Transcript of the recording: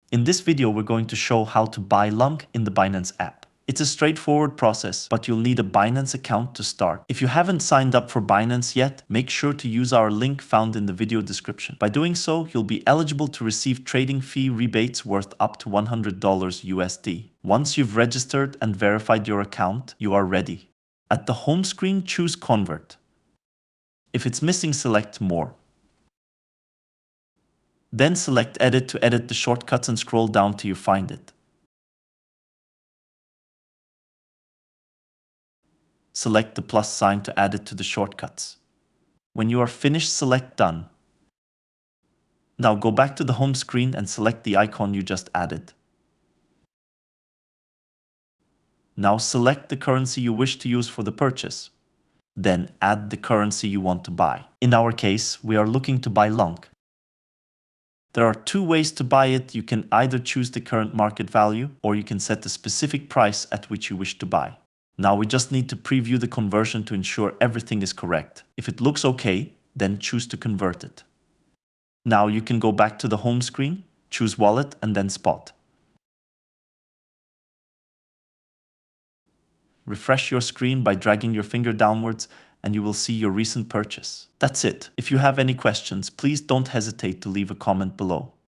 In this video, we're going to show how to buy LUNC in the Binance app. It's a straightforward process, but you'll need a Binance account to start. If you haven't signed up for Binance yet, make sure to use our link found in the video description. By doing so, you'll be eligible to receive trading fee rebates worth up to $100 USD. Once you've registered and verified your account, you are ready. At the home screen, choose Convert. If it's missing, select More. Then select Edit to edit the shortcuts and scroll down till you find it. Select the plus sign to add it to the shortcuts. When you are finished, select Done. Now go back to the home screen and select the icon you just added. Now select the currency you wish to use for the purchase. Then add the currency you want to buy. In our case, we are looking to buy LUNC. There are two ways to buy it. You can either choose the current market value, or you can set the specific price at which you wish to buy. Now we just need to preview the conversion to ensure everything is correct. If it looks okay, then choose to convert it. Now you can go back to the home screen, choose Wallet and then Spot. Refresh your screen by dragging your finger downwards and you will see your recent purchase. That's it. If you have any questions, please don't hesitate to leave a comment below.